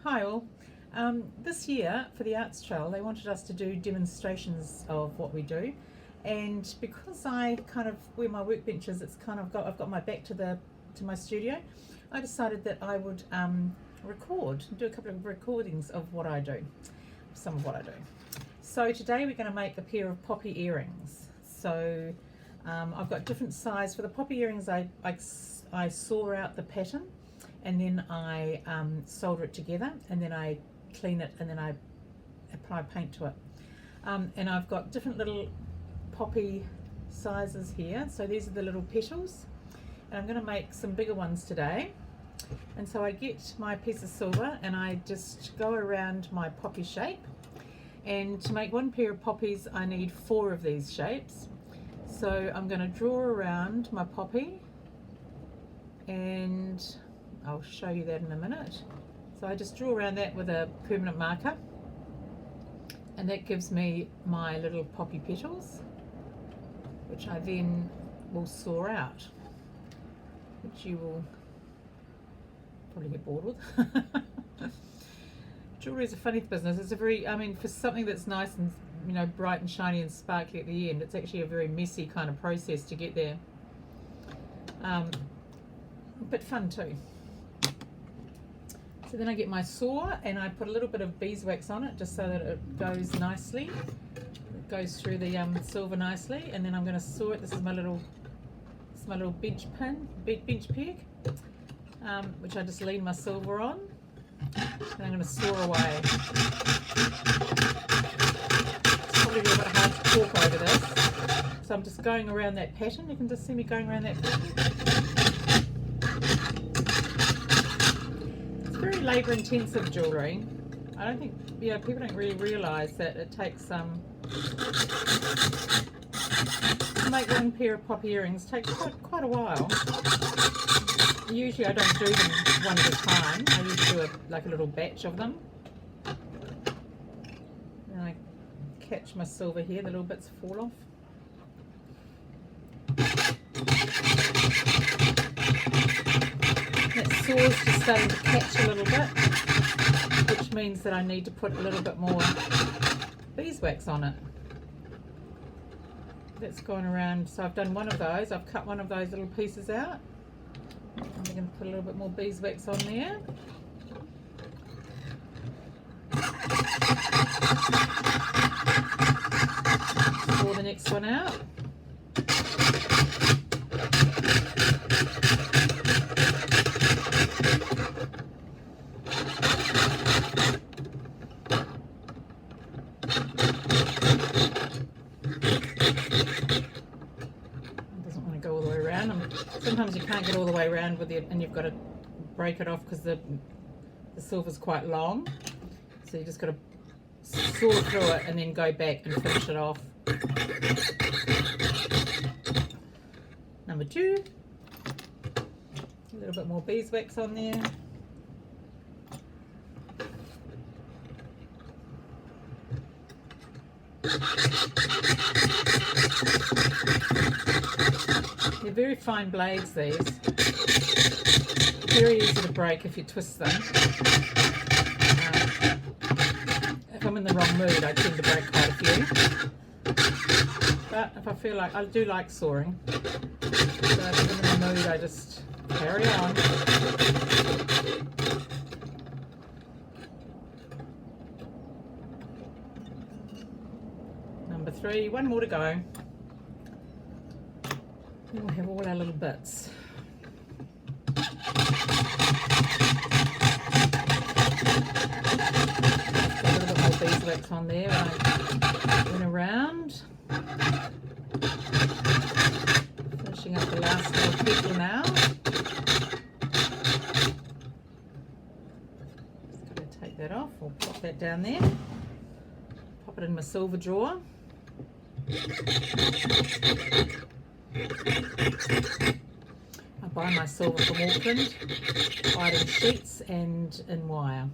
Hi all. This year for the Arts Trail they wanted us to do demonstrations of what we do, and because I kind of where my workbench is, I've got my back to my studio. I decided that I would do a couple of recordings of what I do, some of what I do. So today we're going to make a pair of poppy earrings. So I've got different size for the poppy earrings. I saw out the pattern, and then I solder it together, and then I clean it, and then I apply paint to it. And I've got different little poppy sizes here. So these are the little petals, and I'm going to make some bigger ones today. And so I get my piece of silver and I just go around my poppy shape, and to make one pair of poppies I need 4 of these shapes. So I'm going to draw around my poppy, and I'll show you that in a minute. So I just draw around that with a permanent marker, and that gives me my little poppy petals, which I then will saw out, which you will probably get bored with. Jewelry is a funny business. It's a very, for something that's nice and bright and shiny and sparkly at the end, it's actually a very messy kind of process to get there, but fun too. So then I get my saw and I put a little bit of beeswax on it just so that it goes nicely. It goes through the silver nicely, and then I'm going to saw it. This is my little bench peg, which I just lean my silver on, and I'm going to saw away. It's probably a little bit hard to talk over this, so I'm just going around that pattern. You can just see me going around that pattern. Very labour intensive jewellery. I don't think people don't really realise that it takes to make one pair of poppy earrings takes quite a while. Usually I don't do them one at a time. I usually do like a little batch of them. And I catch my silver here, the little bits fall off. That saw's just starting to catch a little bit, which means that I need to put a little bit more beeswax on it. That's gone around, so I've done one of those. I've cut one of those little pieces out. I'm going to put a little bit more beeswax on there. Saw the next one out. Sometimes you can't get all the way around with it, and you've got to break it off because the silver's quite long. So you just got to saw through it and then go back and finish it off. Number 2, a little bit more beeswax on there. They're very fine blades, these. Very easy to break if you twist them. If I'm in the wrong mood, I tend to break quite a few. But if I feel like, I do like sawing. So if I'm in the mood, I just carry on. Number 3, one more to go. We'll have all our little bits. A little bit more beeswax on there when I went around. Finishing up the last little petal now. Just going to take that off, or pop that down there. Pop it in my silver drawer. I buy my silver from Auckland, buy it in sheets and in wire.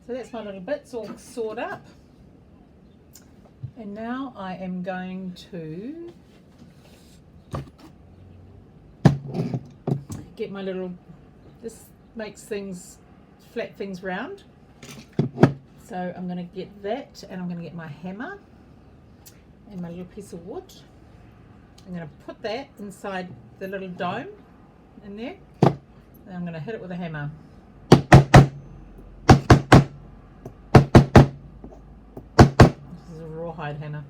So that's my little bits all sawed up, and now I am going to get my little This makes things, flat things round. So I'm going to get that, and I'm going to get my hammer and my little piece of wood. I'm going to put that inside the little dome in there, and I'm going to hit it with a hammer. This is a rawhide hammer.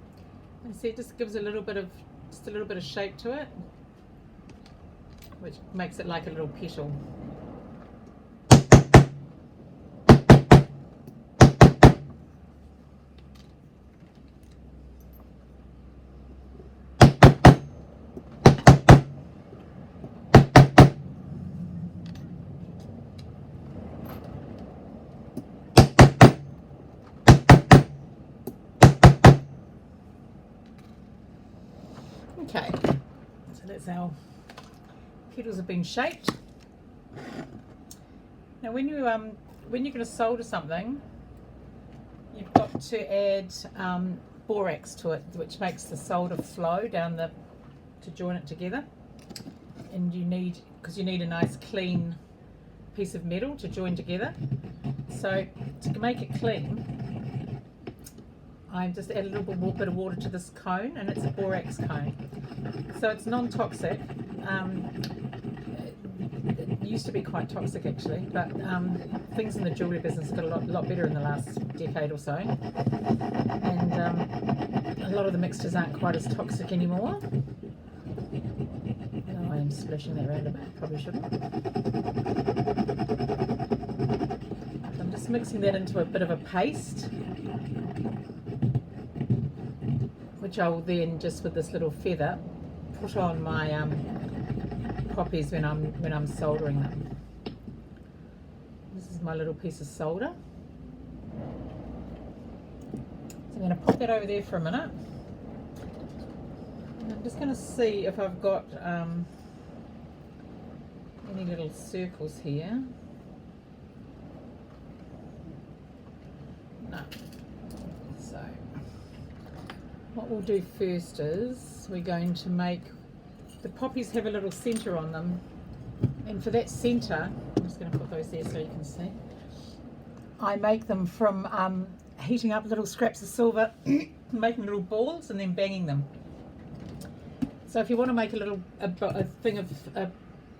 And see, it just gives a little bit of shape to it, which makes it like a little petal. Okay, so that's our petals have been shaped. Now when you're going to solder something, you've got to add borax to it, which makes the solder flow down to join it together. And you need a nice clean piece of metal to join together. So to make it clean, I just add a little bit of water to this cone, and it's a borax cone. So it's non-toxic. It used to be quite toxic actually, but things in the jewellery business got a lot better in the last decade or so. And a lot of the mixtures aren't quite as toxic anymore. Oh, I am splashing that around a bit, probably shouldn't. I'm just mixing that into a bit of a paste, which I will then, just with this little feather, put on my poppies when I'm soldering them. This is my little piece of solder. So I'm going to pop that over there for a minute. And I'm just going to see if I've got any little circles here. No. So what we'll do first is we're going to make the poppies have a little centre on them, and for that centre, I'm just going to put those there so you can see. I make them from heating up little scraps of silver, making little balls, and then banging them. So if you want to make a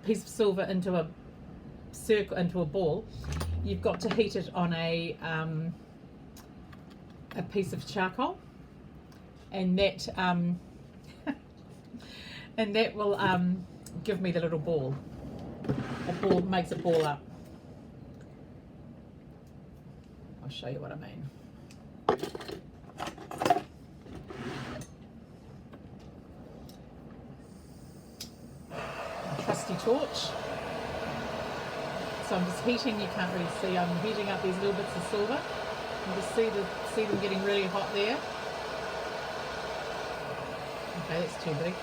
piece of silver into a circle, into a ball, you've got to heat it on a piece of charcoal, and that and that will give me the little ball. A ball makes a ball up. I'll show you what I mean. A trusty torch. So I'm just heating. You can't really see. I'm heating up these little bits of silver. You just see them getting really hot there. Okay, that's too big.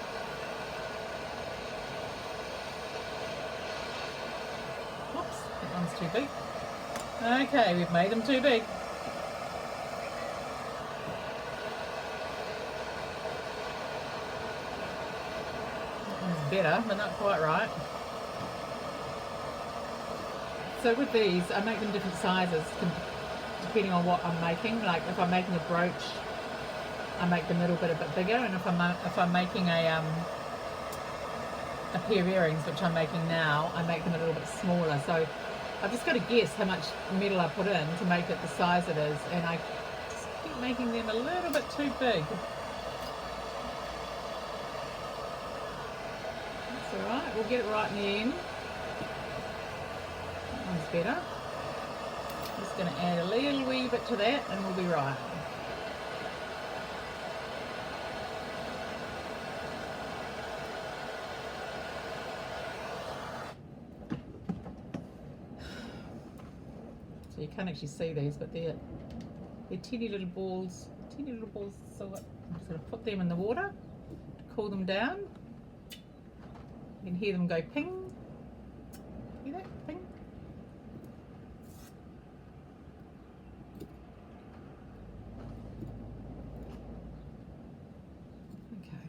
Oops, that one's too big. Okay, we've made them too big. That one's better, but not quite right. So with these, I make them different sizes depending on what I'm making. Like if I'm making a brooch, I make the middle bit a bit bigger, and if I'm making a pair of earrings, which I'm making now, I make them a little bit smaller. So I've just got to guess how much metal I put in to make it the size it is, and I just keep making them a little bit too big. That's alright, we'll get it right in the end. That one's better. I'm just going to add a little wee bit to that and we'll be right. So you can't actually see these, but they're teeny little balls of silver. I'm just going to put them in the water to cool them down. You can hear them go ping. Hear that? Ping. Okay.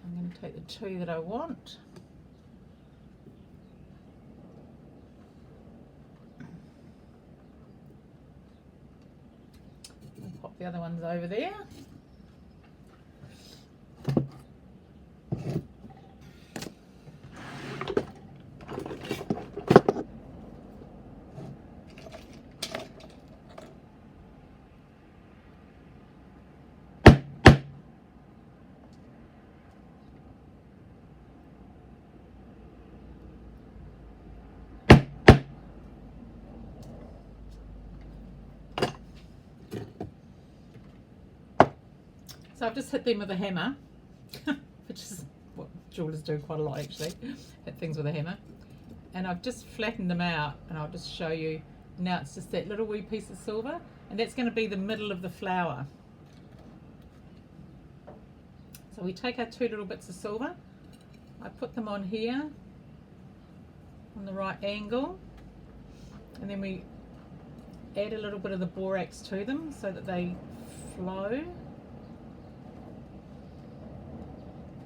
I'm going to take the two that I want. the other ones over there. So I've just hit them with a hammer, which is what jewelers do quite a lot actually, hit things with a hammer. And I've just flattened them out, and I'll just show you. Now it's just that little wee piece of silver, and that's going to be the middle of the flower. So we take our two little bits of silver, I put them on here, on the right angle, and then we add a little bit of the borax to them so that they flow.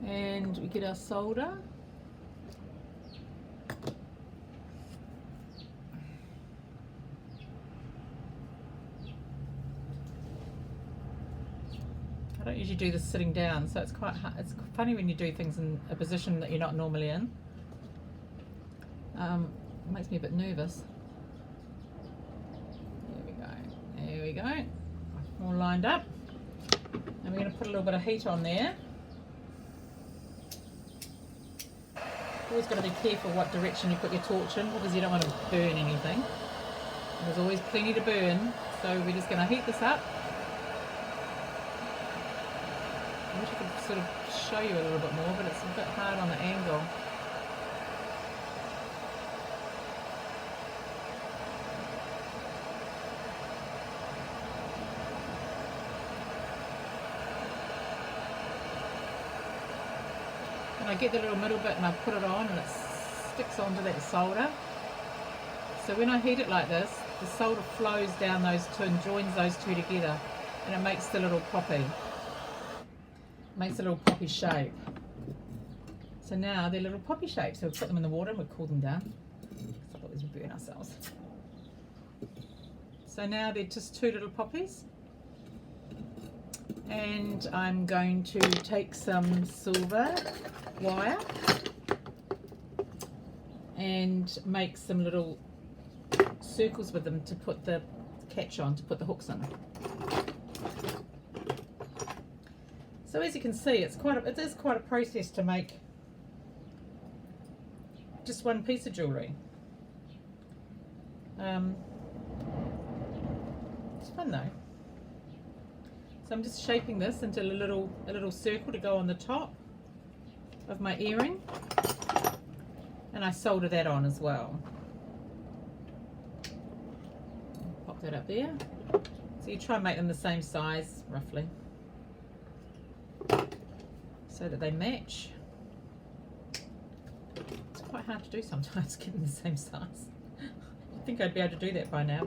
And we get our solder. I don't usually do this sitting down, so it's quite hard. It's funny when you do things in a position that you're not normally in. It makes me a bit nervous. There we go. There we go. All lined up. And we're going to put a little bit of heat on there. Always got to be careful what direction you put your torch in, because you don't want to burn anything. There's always plenty to burn, so we're just going to heat this up. I wish I could sort of show you a little bit more, but it's a bit hard on the angle. And I get the little middle bit and I put it on, and it sticks onto that solder. So when I heat it like this, the solder flows down those two and joins those two together, and it makes the little poppy. Makes a little poppy shape. So now they're little poppy shapes. So we put them in the water and we cool them down. Otherwise we burn ourselves. So now they're just two little poppies. And I'm going to take some silver wire and make some little circles with them to put the catch on, to put the hooks in. So as you can see, it is quite a process to make just one piece of jewellery. It's fun though. So I'm just shaping this into a little circle to go on the top of my earring, and I solder that on as well. Pop that up there. So you try and make them the same size roughly, so that they match. It's quite hard to do sometimes, get them the same size. I think I'd be able to do that by now.